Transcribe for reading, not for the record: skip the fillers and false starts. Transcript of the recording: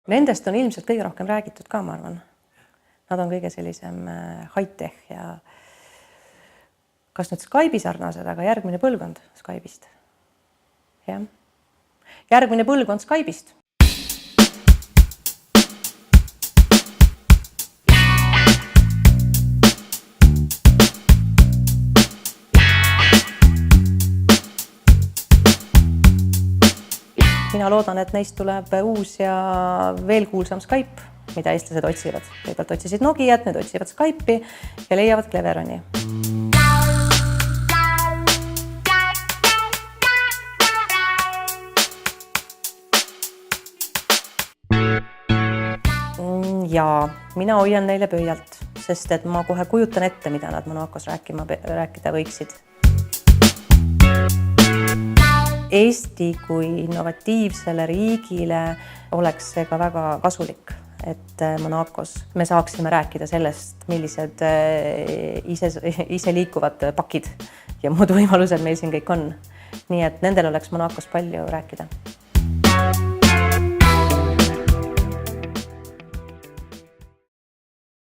Nendest on ilmselt kõige rohkem räägitud ka, ma arvan. Nad on kõige sellisem high-tech ja kas nüüd Skype'i sarnased, aga järgmine põlvkond Skype'ist. Jah. Järgmine põlvkond Skype'ist. Mina loodan, et neist tuleb uus ja veel kuulsam Skype, mida eestlased otsivad. Kõigepealt otsisid Nokiat, nüüd otsivad Skype'i ja leiavad Cleveroni. Ja mina hoian neile pöialt, sest et ma kohe kujutan ette, mida nad Monacos rääkida võiksid. Eesti kui innovatiivsele riigile oleks see ka väga kasulik, et Monacos me saaksime rääkida sellest, millised ise liikuvad pakid ja muud võimalused meil siin kõik on. Nii et nendel oleks Monacos palju rääkida.